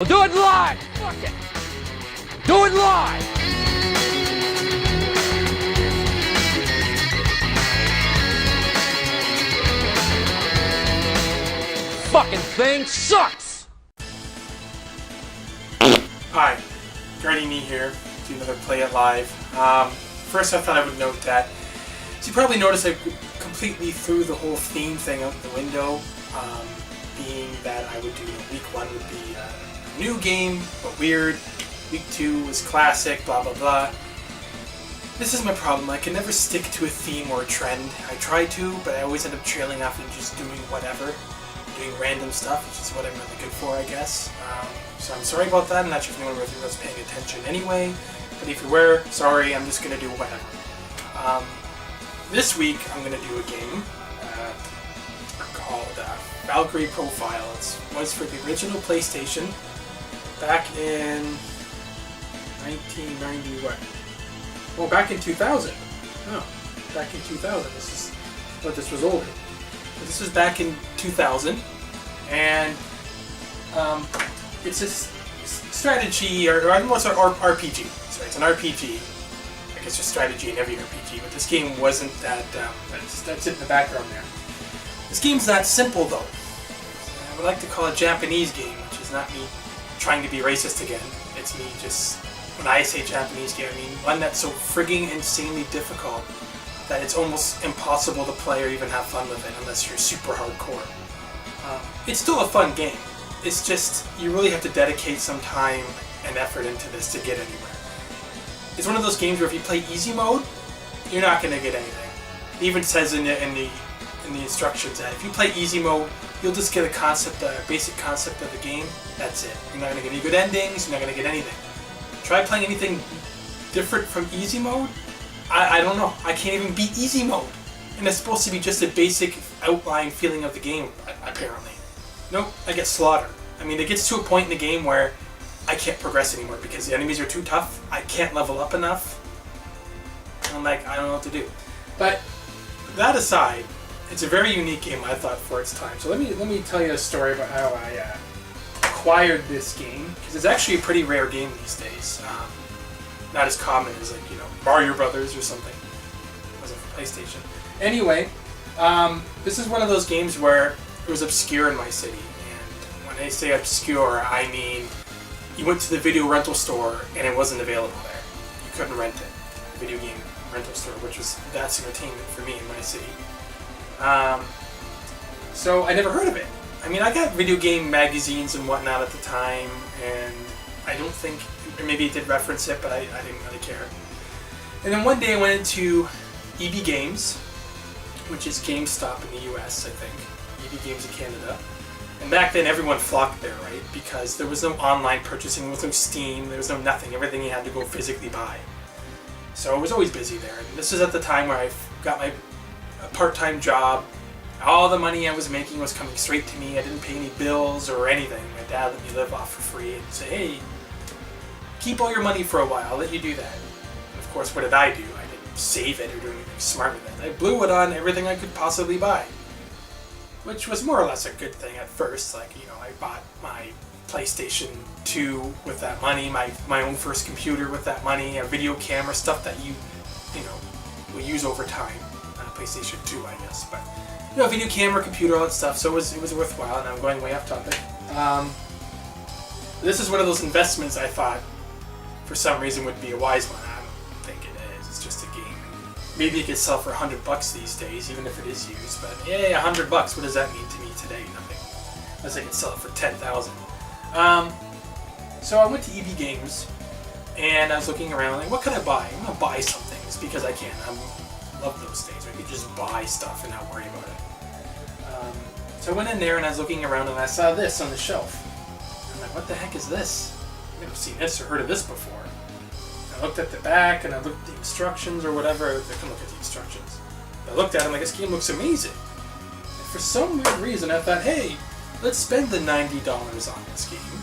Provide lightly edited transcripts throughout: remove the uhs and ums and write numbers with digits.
We'll do it live! Fuck it! Do it live! Fucking thing sucks! Hi, Guardiane here, do another Play It Live. First I thought I would note that, as you probably noticed, I completely threw the whole theme thing out the window, being that I would do, week 1 would be a new game, but weird, week 2 was classic, blah blah blah. This is my problem, I can never stick to a theme or a trend. I try to, but I always end up trailing off and just doing whatever. Doing random stuff, which is what I'm really good for, I guess. So I'm sorry about that. I'm not sure if anyone really was paying attention anyway. But if you were, sorry, I'm just going to do whatever. This week, I'm going to do a game called Valkyrie Profile. It was for the original PlayStation back in 1990, what? Oh, back in 2000. Oh, back in 2000. This was older. This was back in 2000, and it's a strategy, or almost an RPG. Sorry, it's an RPG. I guess just strategy in every RPG, but this game wasn't that. That's it in the background there. This game's that simple, though. I would like to call it a Japanese game, which is not me trying to be racist again. It's me just, when I say Japanese game, I mean one that's so frigging insanely difficult that it's almost impossible to play or even have fun with it unless you're super hardcore. It's still a fun game. It's just, you really have to dedicate some time and effort into this to get anywhere. It's one of those games where if you play easy mode, you're not going to get anything. It even says in the instructions that if you play easy mode, you'll just get a basic concept of the game. That's it. You're not going to get any good endings, you're not going to get anything. Try playing anything different from easy mode, I don't know. I can't even beat easy mode. And it's supposed to be just a basic outline feeling of the game, apparently. Nope, I get slaughtered. I mean, it gets to a point in the game where I can't progress anymore because the enemies are too tough. I can't level up enough. And I'm like, I don't know what to do. But that aside, it's a very unique game, I thought, for its time. So let me tell you a story about how I acquired this game, because it's actually a pretty rare game these days. Not as common as, like, Mario Brothers or something. It wasn't for PlayStation. Anyway, this is one of those games where it was obscure in my city. And when I say obscure, I mean you went to the video rental store and it wasn't available there. You couldn't rent it. The video game rental store, which was that's entertainment for me in my city. So I never heard of it. I mean, I got video game magazines and whatnot at the time, and I don't think, maybe it did reference it, but I didn't really care. And then one day I went into EB Games, which is GameStop in the US, I think. EB Games in Canada. And back then everyone flocked there, right? Because there was no online purchasing, there was no Steam, there was no nothing. Everything you had to go physically buy. So I was always busy there. And this is at the time where I got my part-time job. All the money I was making was coming straight to me. I didn't pay any bills or anything. My dad let me live off for free and say, hey, keep all your money for a while, I'll let you do that. And of course, what did I do? I didn't save it or do anything smart with it. I blew it on everything I could possibly buy. Which was more or less a good thing at first. Like, I bought my PlayStation 2 with that money, my own first computer with that money, a video camera, stuff that you will use over time. PlayStation 2, I guess, but video camera, computer, all that stuff. So it was worthwhile. And I'm going way off topic. This is one of those investments I thought, for some reason, would be a wise one. I don't think it is. It's just a game. Maybe it could sell for $100 these days, even if it is used. But hey, $100. What does that mean to me today? Nothing. Unless I can sell it for $10,000. So I went to EB Games, and I was looking around. Like, what could I buy? I'm gonna buy some things because I can. I love those days where you could just buy stuff and not worry about it. So I went in there and I was looking around and I saw this on the shelf. I'm like, what the heck is this? I've never seen this or heard of this before. I looked at the back and I looked at the instructions or whatever. I couldn't look at the instructions. I looked at it and like, this game looks amazing. And for some weird reason I thought, hey, let's spend the $90 on this game.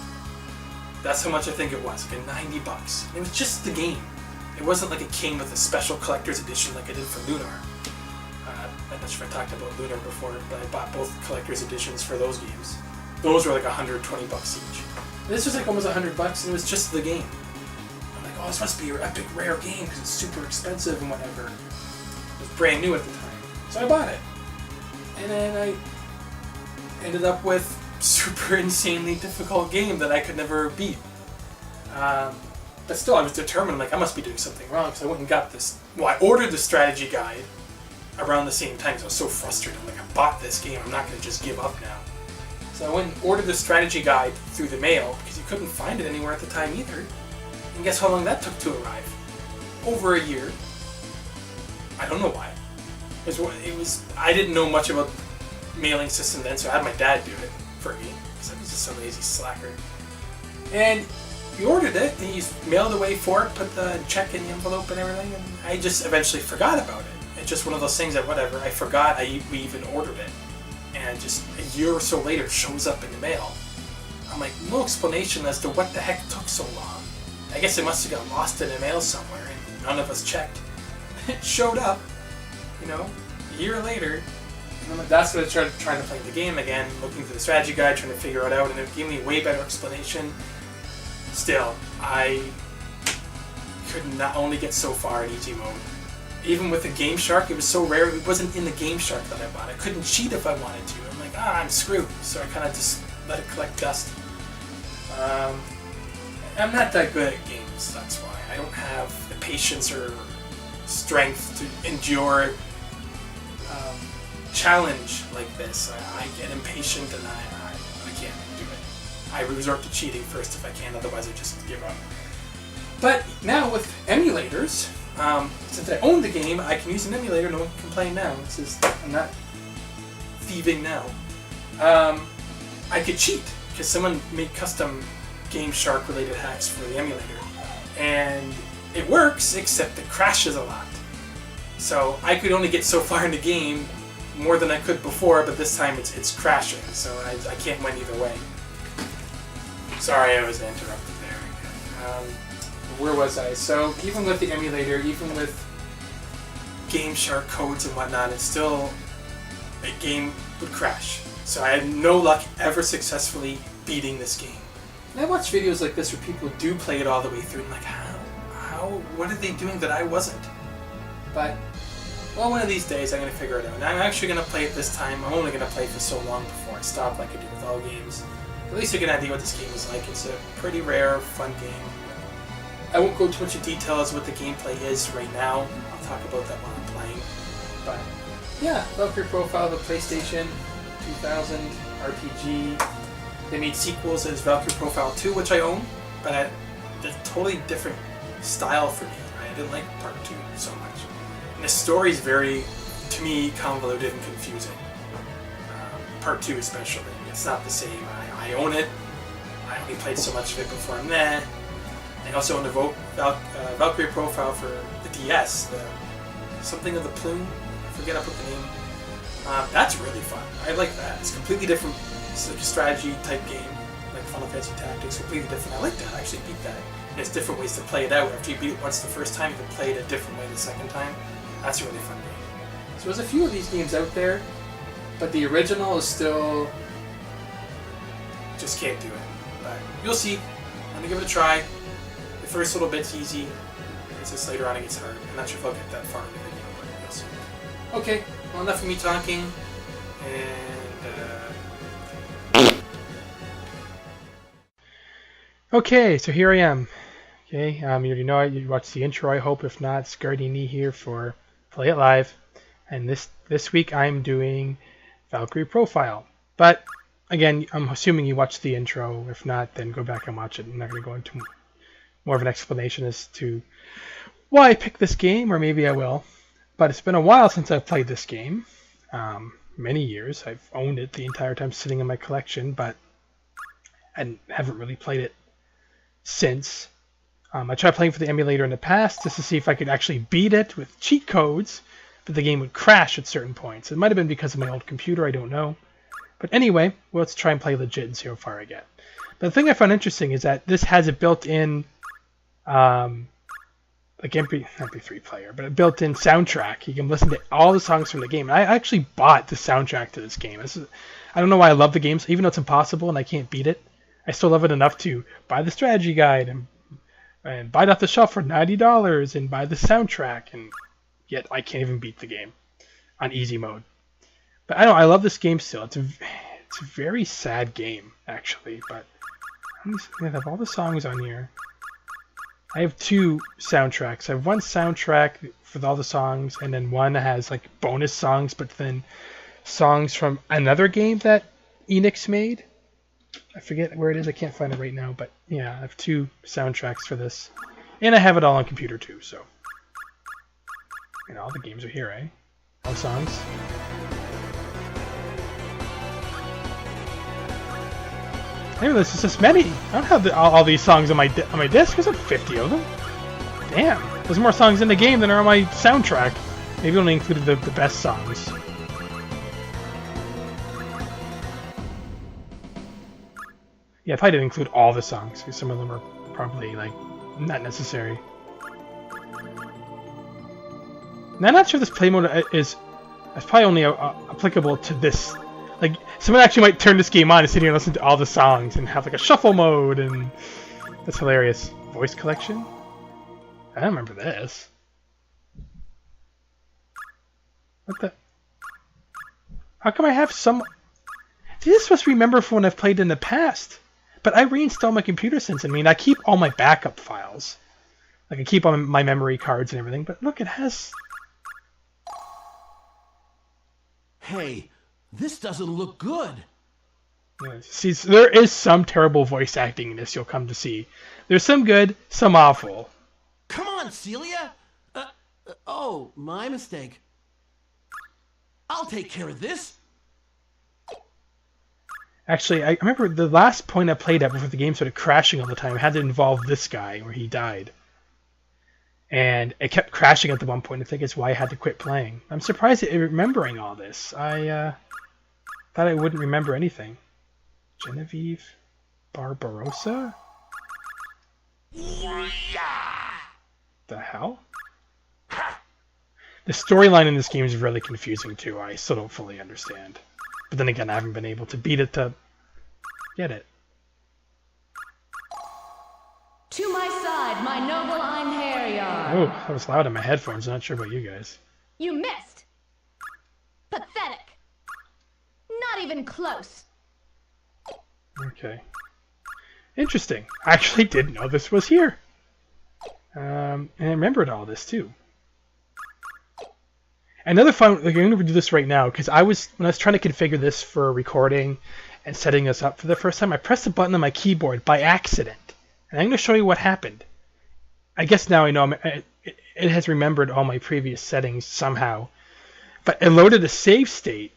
That's how much I think it was, like $90. And it was just the game. It wasn't like it came with a special collector's edition like I did for Lunar. I'm not sure if I talked about Lunar before, but I bought both collector's editions for those games. Those were like $120 each. This was like almost $100, and it was just the game. I'm like, oh, this must be your epic rare game because it's super expensive and whatever. It was brand new at the time, so I bought it, and then I ended up with super insanely difficult game that I could never beat. But still, I was determined. Like, I must be doing something wrong because I went and got this. Well, I ordered the strategy guide around the same time because I was so frustrated. I'm like, I bought this game. I'm not going to just give up now. So I went and ordered the strategy guide through the mail because you couldn't find it anywhere at the time either. And guess how long that took to arrive? Over a year. I don't know why. It was I didn't know much about mailing system then, so I had my dad do it for me because I was just some lazy slacker. And he ordered it, and he mailed away for it, put the check in the envelope and everything, and I just eventually forgot about it. It's just one of those things that whatever, I forgot we even ordered it. And just a year or so later, it shows up in the mail. I'm like, no explanation as to what the heck took so long. I guess it must have got lost in the mail somewhere, and none of us checked. It showed up, a year later, and that's when I started trying to play the game again, looking through the strategy guide, trying to figure it out, and it gave me a way better explanation. Still, I could not only get so far in easy mode. Even with the Game Shark, it was so rare, it wasn't in the Game Shark that I bought. I couldn't cheat if I wanted to. I'm like, I'm screwed. So I kind of just let it collect dust. I'm not that good at games, that's why. I don't have the patience or strength to endure challenge like this. I get impatient and I can't do it. I resort to cheating first if I can, otherwise I just give up. But now with emulators, since I own the game, I can use an emulator. No one can complain now. I'm not thieving now. I could cheat because someone made custom Game Shark related hacks for the emulator, and it works except it crashes a lot. So I could only get so far in the game, more than I could before, but this time it's crashing. So I can't win either way. Sorry, I was interrupted there. Where was I? So even with the emulator, even with Game Shark codes and whatnot, it's still a game would crash. So I had no luck ever successfully beating this game. And I watch videos like this where people do play it all the way through, and I'm like, what are they doing that I wasn't? But, well, one of these days I'm going to figure it out. And I'm actually going to play it this time. I'm only going to play for so long before I stop like I do with all games. At least you get an idea what this game is like. It's a pretty rare, fun game. I won't go too much in detail as what the gameplay is right now. I'll talk about that while I'm playing. But yeah, Valkyrie Profile, the PlayStation 2000 RPG. They made sequels as Valkyrie Profile 2, which I own, but a totally different style for me. Right? I didn't like Part 2 so much. And the story is very, to me, convoluted and confusing. Part 2 especially. It's not the same. I own it. I only played so much of it before I'm there. I also own the Valkyrie Profile for the DS, something of the Plume. I forget I put the name. That's really fun. I like that. It's completely different. It's like a strategy type game, like Final Fantasy Tactics. Completely different. I like that. I actually beat that. And there's different ways to play it out. After you beat it once the first time, you can play it a different way the second time. That's a really fun game. So there's a few of these games out there, but the original is still just can't do it. But you'll see. I'm gonna give it a try. The first little bit's easy. It's just later on it gets hard. I'm not sure if I'll get that far in the video, but you'll see. Okay, well, enough of me talking, and okay, so here I am. Okay, you already know it. You watched the intro, I hope. If not, it's Guardiane here for Play It Live, and this week I'm doing Valkyrie Profile. But again, I'm assuming you watched the intro. If not, then go back and watch it. I'm not going to go into more of an explanation as to why I picked this game, or maybe I will. But it's been a while since I've played this game. Many years. I've owned it the entire time sitting in my collection, but I haven't really played it since. I tried playing for the emulator in the past just to see if I could actually beat it with cheat codes, but the game would crash at certain points. It might have been because of my old computer, I don't know. But anyway, well, let's try and play legit and see how far I get. But the thing I found interesting is that this has a built-in like MP3 player, but a built-in soundtrack. You can listen to all the songs from the game. And I actually bought the soundtrack to this game. I don't know why I love the game, even though it's impossible and I can't beat it. I still love it enough to buy the strategy guide and buy it off the shelf for $90 and buy the soundtrack, and yet I can't even beat the game on easy mode. But I don't know, I love this game still. It's a very sad game, actually, but I have all the songs on here. I have 2 soundtracks. I have one soundtrack with all the songs, and then one that has like bonus songs, but then songs from another game that Enix made. I forget where it is. I can't find it right now, but yeah, I have 2 soundtracks for this. And I have it all on computer too, so. And all the games are here, eh? All the songs. Maybe there's just this many. I don't have all these songs on my disc. There's like 50 of them. Damn. There's more songs in the game than are on my soundtrack. Maybe only included the best songs. Yeah, I probably didn't include all the songs, because some of them are probably, like, not necessary. Now, I'm not sure this play mode is probably only applicable to this. Like, someone actually might turn this game on and sit here and listen to all the songs and have, like, a shuffle mode, and that's hilarious. Voice collection? I don't remember this. What the? How come I have some... See, this is supposed to remember from when I've played in the past. But I reinstalled my computer since. I mean, I keep all my backup files. Like, I keep all my memory cards and everything. But look, it has... Hey, this doesn't look good. Yeah, see, so there is some terrible voice acting in this, you'll come to see. There's some good, some awful. Come on, Celia! Oh, my mistake. I'll take care of this. Actually, I remember the last point I played at before the game started crashing all the time had to involve this guy, where he died. And it kept crashing at the one point. I think it's why I had to quit playing. I'm surprised at remembering all this. I thought I wouldn't remember anything. Genevieve Barbarossa? The hell? The storyline in this game is really confusing too. I still don't fully understand. But then again, I haven't been able to beat it to get it. To my side, my noble Einherjar. Oh, that was loud in my headphones. I'm not sure about you guys. You missed. Pathetic. Not even close. Okay. Interesting. I actually didn't know this was here. And I remembered all this too. Another fun, like, I'm going to do this right now, because when I was trying to configure this for recording and setting this up for the first time, I pressed a button on my keyboard by accident. And I'm going to show you what happened. I guess now I know it has remembered all my previous settings somehow. But it loaded a save state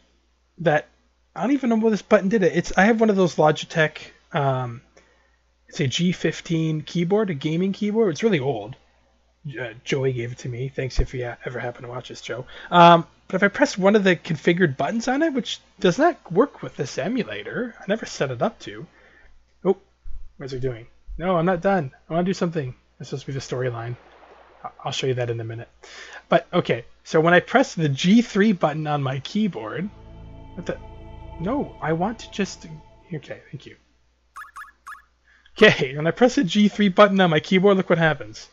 that, I don't even know what this button did. I have one of those Logitech, it's a G15 keyboard, a gaming keyboard. It's really old. Joey gave it to me. Thanks if you ever happen to watch this, Joe. But if I press one of the configured buttons on it, which does not work with this emulator, I never set it up to. Oh, what's it doing? No, I'm not done. I want to do something. That's supposed to be the storyline. I'll show you that in a minute. But, okay, so when I press the G3 button on my keyboard... No, I want to just... Okay, thank you. Okay, when I press the G3 button on my keyboard, look what happens.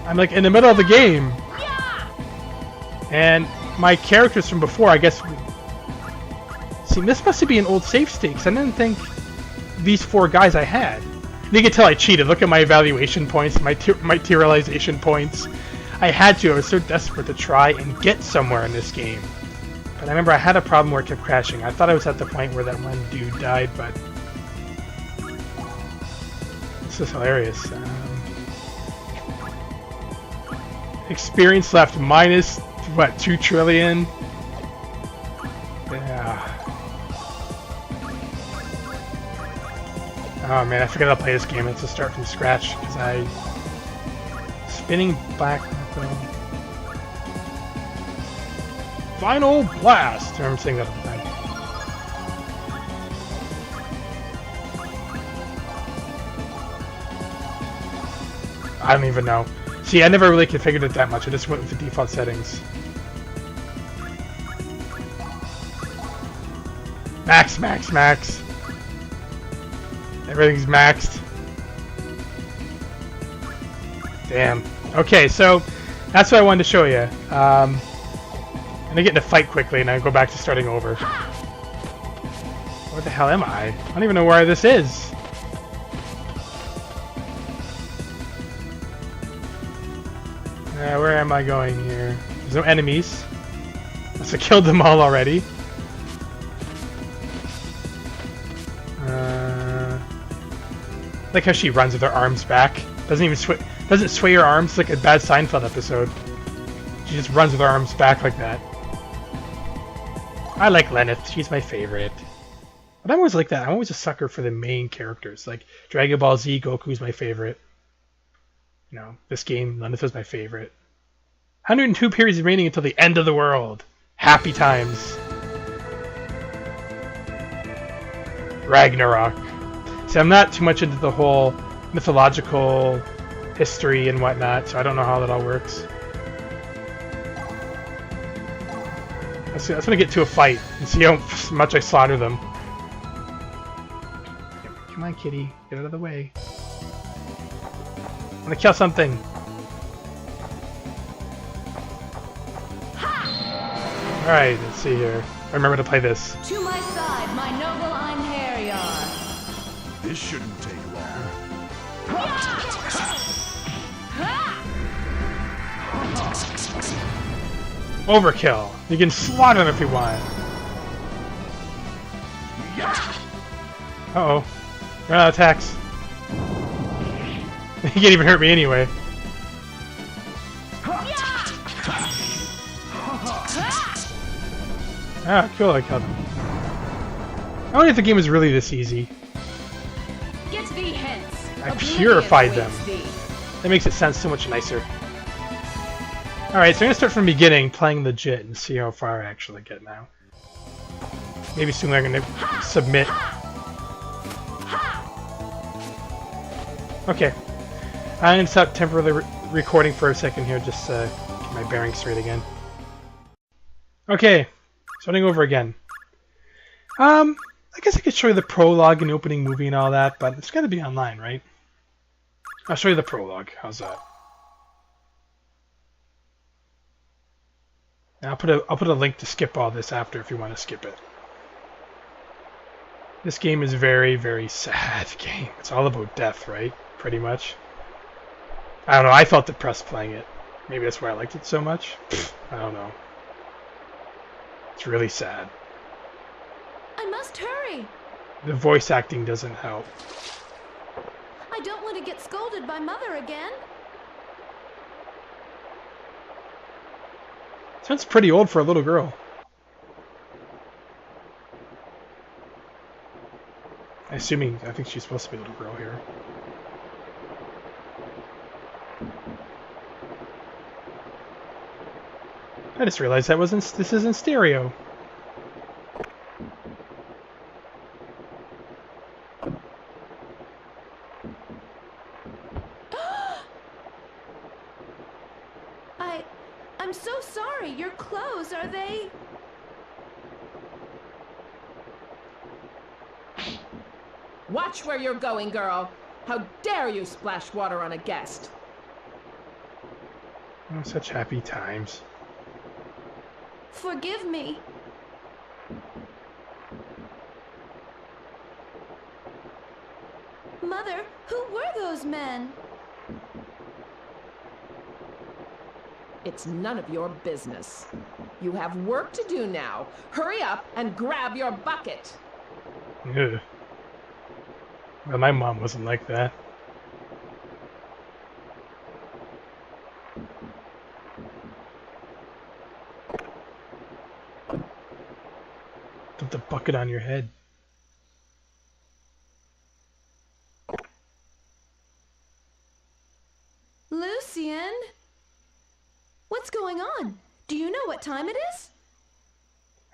I'm like in the middle of the game. And my characters from before, I guess... See, this must be an old save state, because I didn't think these 4 guys I had. And you can tell I cheated. Look at my evaluation points, my materialization points. I had to. I was so desperate to try and get somewhere in this game. But I remember I had a problem where it kept crashing. I thought I was at the point where that one dude died, but... This is hilarious. Experience left minus, what, 2 trillion? Yeah. Oh man, I forgot how to play this game. I have to start from scratch because spinning back. Final blast! I remember saying that all the time. I don't even know. See, I never really configured it that much. I just went with the default settings. Max, max, max. Everything's maxed. Damn. Okay, so that's what I wanted to show you. I'm gonna get in a fight quickly and then go back to starting over. Where the hell am I? I don't even know where this is. Where am I going here? There's no enemies. Must have killed them all already. Like how she runs with her arms back. Doesn't sway her arms like a bad Seinfeld episode. She just runs with her arms back like that. I like Lenneth. She's my favorite. But I'm always like that. I'm always a sucker for the main characters. Like Dragon Ball Z, Goku's my favorite. You know, this game, Lenneth is my favorite. 102 periods remaining until the end of the world. Happy times. Ragnarok. See, I'm not too much into the whole mythological history and whatnot, so I don't know how that all works. Let's gonna get to a fight and see how much I slaughter them. Come on, kitty. Get out of the way. I'm gonna kill something. Alright, let's see here. I remember to play this. To my side, my noble Einherjar. This shouldn't take long. Overkill. You can slaughter them if you want. Uh-oh. Run out of attacks. He can't even hurt me anyway. Ah, cool, I killed him. I wonder if the game is really this easy. Get thee hence. I Oblivion purified them. awaits thee. That makes it sound so much nicer. Alright, so I'm gonna start from the beginning, playing legit, and see how far I actually get now. Maybe soon I'm gonna submit. Okay. I'm gonna stop temporarily recording for a second here, just get my bearings straight again. Okay, starting over again. I guess I could show you the prologue and opening movie and all that, but it's gotta be online, right? I'll show you the prologue. How's that? And I'll put a link to skip all this after if you want to skip it. This game is a very, very sad game. It's all about death, right? Pretty much. I don't know, I felt depressed playing it. Maybe that's why I liked it so much. I don't know. It's really sad. I must hurry. The voice acting doesn't help. I don't want to get scolded by Mother again. Sounds pretty old for a little girl. I think she's supposed to be a little girl here. I just realized this isn't stereo. I'm so sorry. Your clothes, are they? Watch where you're going, girl. How dare you splash water on a guest? Oh, such happy times. Forgive me. Mother, who were those men? It's none of your business. You have work to do now. Hurry up and grab your bucket. Ugh. Well, my mom wasn't like that. Dump the bucket on your head. Lucian? What's going on? Do you know what time it is?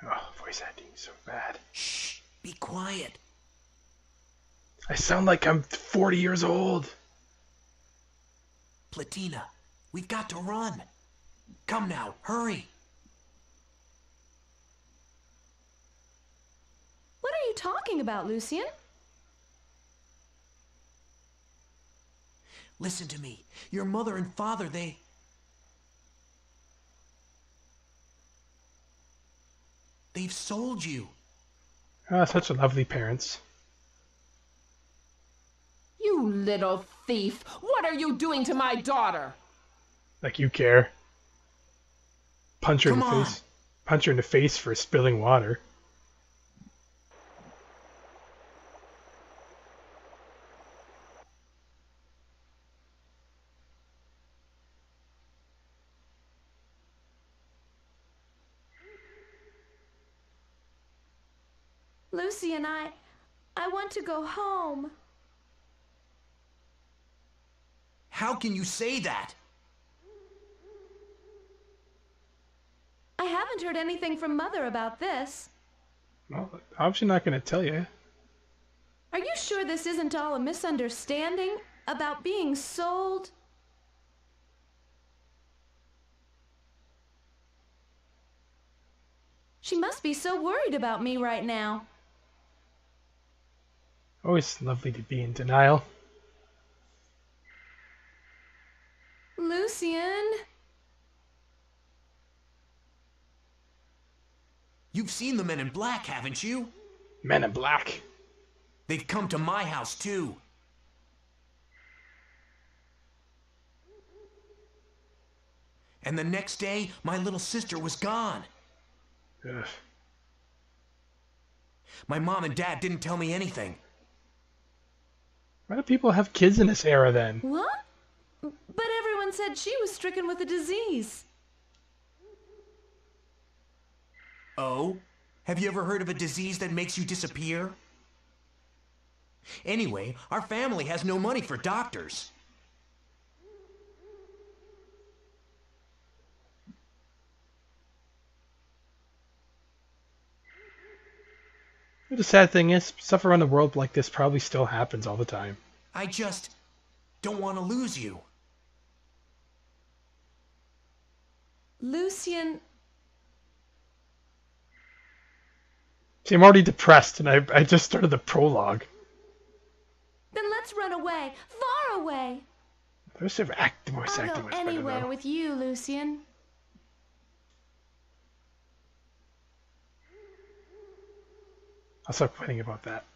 Oh, voice acting is so bad. Shh, be quiet. I sound like I'm 40 years old. Platina, we've got to run. Come now, hurry. talking about, Lucien? Listen to me. Your mother and father, they've sold you. Ah, such lovely parents. You little thief! What are you doing to my daughter? Like you care. Punch her in Come the on. face. Punch her in the face for spilling water. Lucien, I want to go home. How can you say that? I haven't heard anything from Mother about this. Well, obviously not going to tell you. Are you sure this isn't all a misunderstanding about being sold? She must be so worried about me right now. Always lovely to be in denial. Lucien? You've seen the men in black, haven't you? Men in black. They've come to my house, too. And the next day, my little sister was gone. Ugh. My mom and dad didn't tell me anything. Why do people have kids in this era then? What? But everyone said she was stricken with a disease. Oh? Have you ever heard of a disease that makes you disappear? Anyway, our family has no money for doctors. The sad thing is, stuff around the world like this probably still happens all the time. I just don't want to lose you. Lucien, See, I'm already depressed, and I just started the prologue. then let's run away, far away. There's voice acting I'll much go better anywhere though. with you, Lucien. I'll stop complaining about that.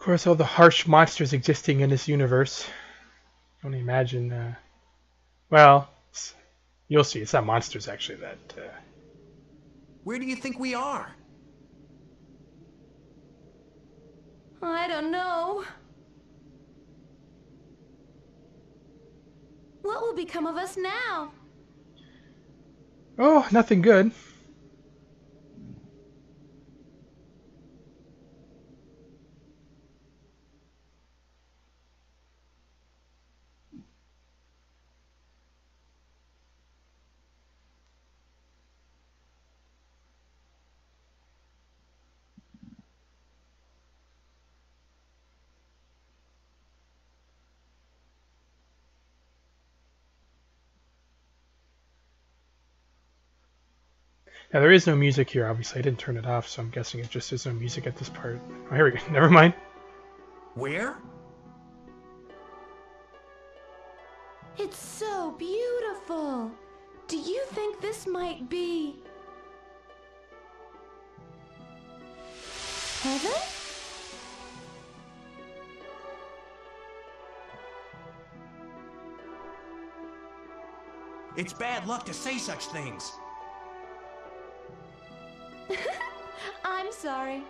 Of course, all the harsh monsters existing in this universe. I can only imagine. Well, you'll see. It's not monsters actually that. Where do you think we are? I don't know. What will become of us now? Oh, nothing good. Now, there is no music here, obviously. I didn't turn it off, so I'm guessing it just is no music at this part. Oh, here we go. Never mind. Where? It's so beautiful. Do you think this might be heaven? It's bad luck to say such things. I'm sorry.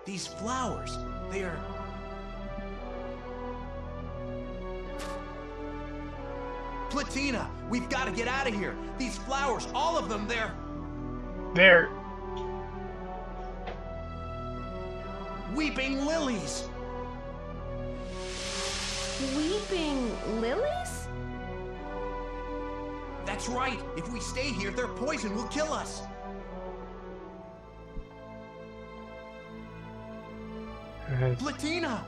These flowers, they're... Platina, we've got to get out of here. These flowers, all of them, they're weeping lilies. Weeping lilies? That's right. If we stay here, their poison will kill us. Platina!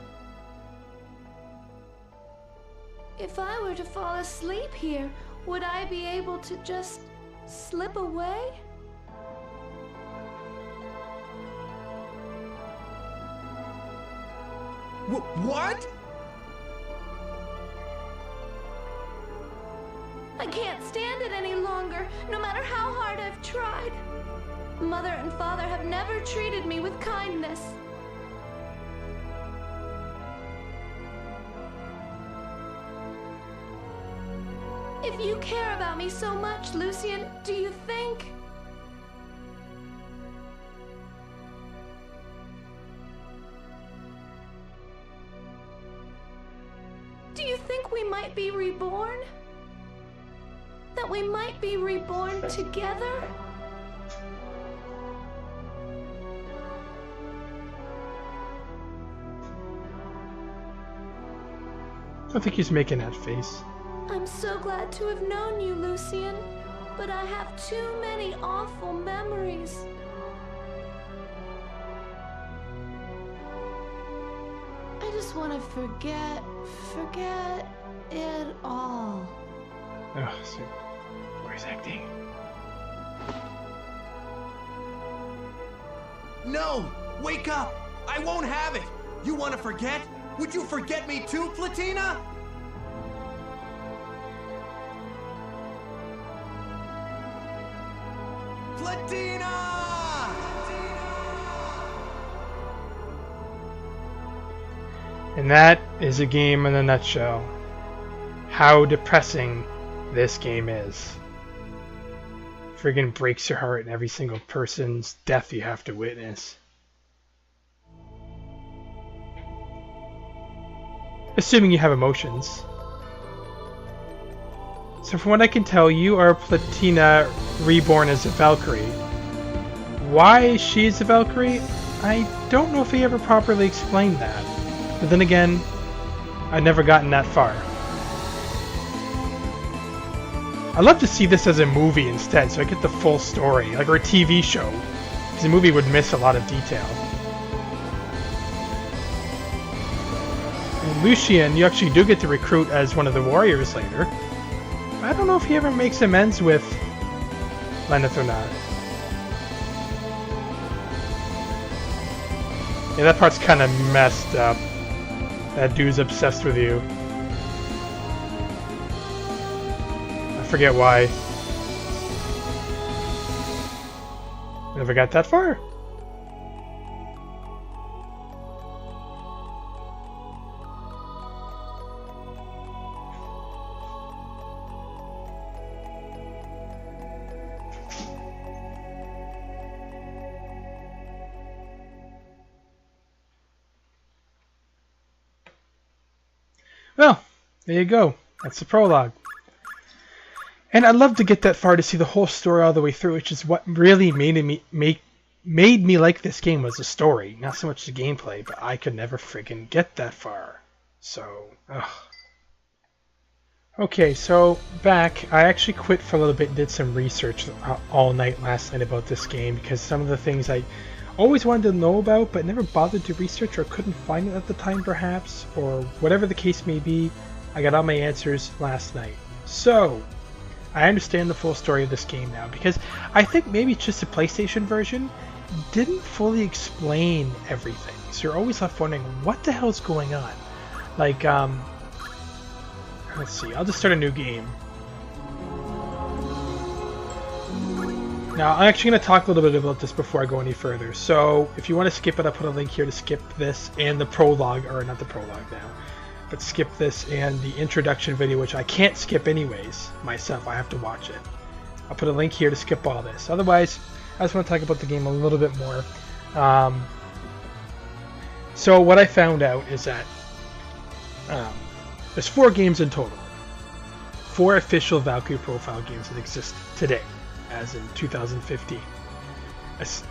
If I were to fall asleep here, would I be able to just slip away? What? I can't stand it any longer, no matter how hard I've tried. Mother and Father have never treated me with kindness. If you care about me so much, Lucien, do you think... Do you think we might be reborn? That we might be reborn together? I think he's making that face. I'm so glad to have known you, Lucien, but I have too many awful memories. I just want to forget it all. Oh, so voice acting. No! Wake up! I won't have it! You want to forget? Would you forget me too, Platina? Platina! And that is a game in a nutshell. How depressing this game is. Friggin' breaks your heart in every single person's death you have to witness. Assuming you have emotions. So from what I can tell, you are Platina reborn as a Valkyrie. Why she's a Valkyrie? I don't know if he ever properly explained that. But then again, I've never gotten that far. I'd love to see this as a movie instead, so I get the full story, like or a TV show, because the movie would miss a lot of detail. And Lucien, you actually do get to recruit as one of the warriors later. I don't know if he ever makes amends with Lenneth or not. Yeah, that part's kind of messed up. That dude's obsessed with you. I forget why. Never got that far. Well, there you go. That's the prologue. And I'd love to get that far to see the whole story all the way through, which is what really made me like this game was the story, not so much the gameplay, but I could never friggin' get that far. So, ugh. Okay, so back, I actually quit for a little bit and did some research all night last night about this game, because some of the things I always wanted to know about but never bothered to research or couldn't find it at the time perhaps, or whatever the case may be, I got all my answers last night. So, I understand the full story of this game now, because I think maybe it's just the PlayStation version didn't fully explain everything. So you're always left wondering, what the hell's going on? Like, let's see, I'll just start a new game. Now, I'm actually going to talk a little bit about this before I go any further. So, if you want to skip it, I'll put a link here to skip this and the prologue, or not the prologue now, but skip this and the introduction video, which I can't skip anyways myself. I have to watch it. I'll put a link here to skip all this. Otherwise, I just want to talk about the game a little bit more. So, what I found out is that there's 4 games in total. 4 official Valkyrie profile games that exist today, as in 2015.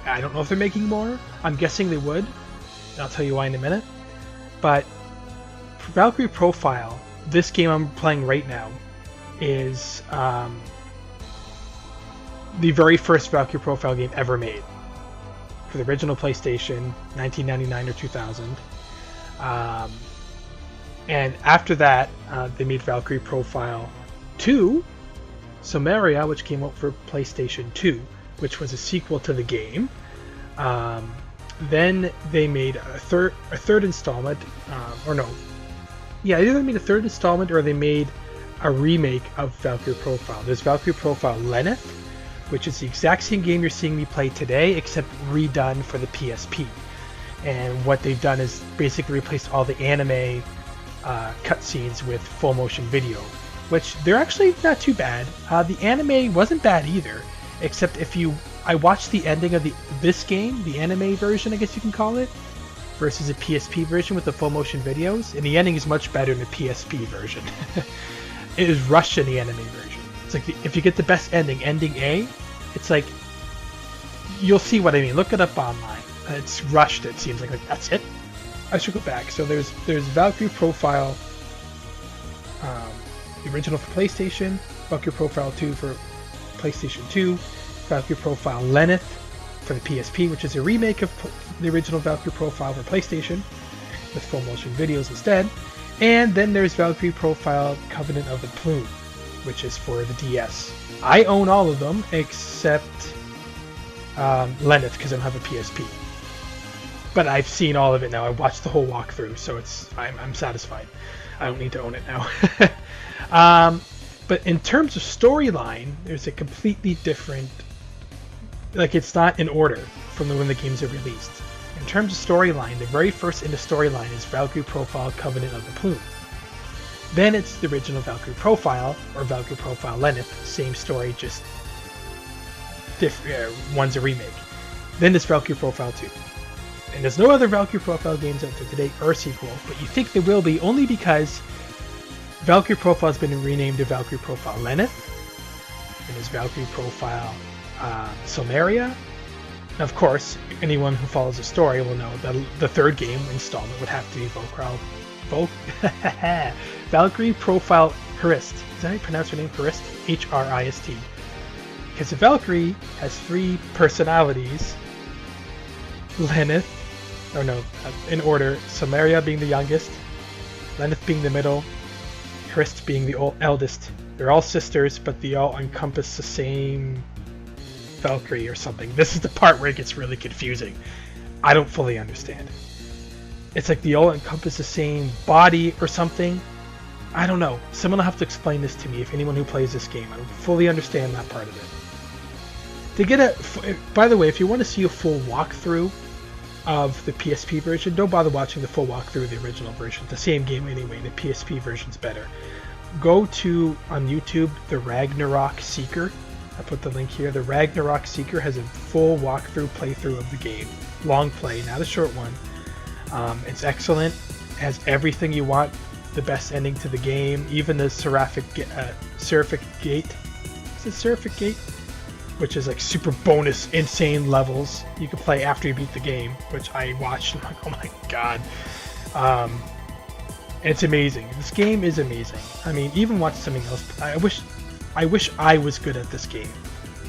I don't know if they're making more. I'm guessing they would. I'll tell you why in a minute. But for Valkyrie Profile, this game I'm playing right now is the very first Valkyrie Profile game ever made for the original PlayStation, 1999 or 2000. And after that, they made Valkyrie Profile 2, Somaria, which came out for PlayStation 2, which was a sequel to the game. Then they made a third installment, either they made a third installment or they made a remake of Valkyrie Profile. There's Valkyrie Profile Lenneth, which is the exact same game you're seeing me play today, except redone for the PSP. And what they've done is basically replaced all the anime cutscenes with full motion video, which they're actually not too bad. The anime wasn't bad either, except I watched the ending of this game, the anime version, I guess you can call it, versus the PSP version with the full motion videos, and the ending is much better in the PSP version. It is rushed in the anime version. It's like if you get the best ending, ending A, it's like, you'll see what I mean. Look it up online. It's rushed. It seems like that's it. I should go back. So there's Valkyrie Profile, the original for PlayStation, Valkyrie Profile 2 for PlayStation 2, Valkyrie Profile Lenneth for the PSP, which is a remake of the original Valkyrie Profile for PlayStation with full motion videos instead. And then there's Valkyrie Profile Covenant of the Plume, which is for the DS. I own all of them except Lenneth because I don't have a PSP. But I've seen all of it now. I watched the whole walkthrough, so I'm satisfied. I don't need to own it now. But in terms of storyline, there's a completely different... it's not in order from when the games are released. In terms of storyline, the very first in the storyline is Valkyrie Profile Covenant of the Plume. Then it's the original Valkyrie Profile, or Valkyrie Profile Lenneth, same story, just one's a remake. Then there's Valkyrie Profile 2. And there's no other Valkyrie Profile games out there today or sequel, but you think there will be only because Valkyrie Profile has been renamed to Valkyrie Profile Lenneth, and there's Valkyrie Profile Somaria. And of course, anyone who follows the story will know that the third game installment would have to be Valkyrie Profile Hrist. Is that how you pronounce her name? Hrist? Hrist. Because the Valkyrie has 3 personalities. Lenneth, in order, Somaria being the youngest, Lenneth being the middle, Hrist being the eldest. They're all sisters, but they all encompass the same Valkyrie or something. This is the part where it gets really confusing. I don't fully understand. It's like they all encompass the same body or something. I don't know. Someone will have to explain this to me, if anyone who plays this game. I don't fully understand that part of it. By the way, if you want to see a full walkthrough of the PSP version, don't bother watching the full walkthrough of the original version. The same game anyway. The PSP version's better. Go to, on YouTube, the Ragnarok Seeker. I put the link here. The Ragnarok Seeker has a full walkthrough playthrough of the game. Long play, not a short one. It's excellent. It has everything you want. The best ending to the game. Even the Seraphic Gate. Is it Seraphic Gate? Which is like super bonus, insane levels you can play after you beat the game, which I watched and I'm like, oh my god. It's amazing. This game is amazing. I mean, even watch something else. I wish I was good at this game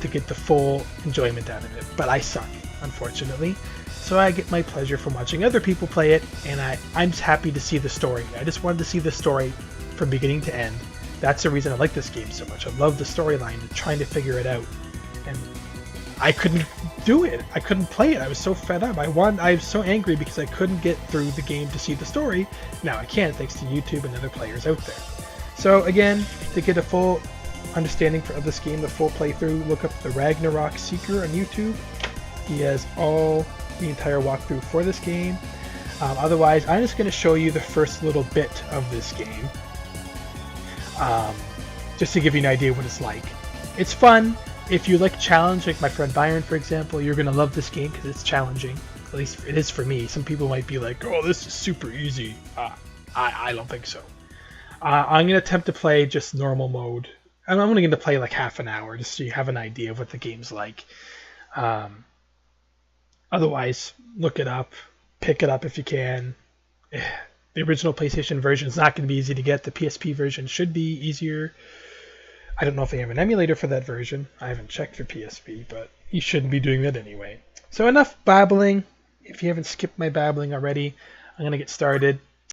to get the full enjoyment out of it, but I suck, unfortunately. So I get my pleasure from watching other people play it, and I'm just happy to see the story. I just wanted to see the story from beginning to end. That's the reason I like this game so much. I love the storyline and trying to figure it out. And I couldn't do it. I couldn't play it. I was so fed up. I was so angry because I couldn't get through the game to see the story. Now I can, thanks to YouTube and other players out there. So again, to get a full understanding of this game, the full playthrough, look up the Ragnarok Seeker on YouTube. He has the entire walkthrough for this game. Otherwise, I'm just going to show you the first little bit of this game, just to give you an idea what it's like. It's fun. If you like challenge, like my friend Byron, for example, you're going to love this game because it's challenging. At least it is for me. Some people might be like, oh, this is super easy. I don't think so. I'm going to attempt to play just normal mode I'm only going to play like half an hour just so you have an idea of what the game's like. Otherwise, look it up, pick it up if you can. The original PlayStation version is not going to be easy to get. The PSP version should be easier. I don't know if they have an emulator for that version. I haven't checked for PSP, but you shouldn't be doing that anyway. So enough babbling. If you haven't skipped my babbling already, I'm going to get started.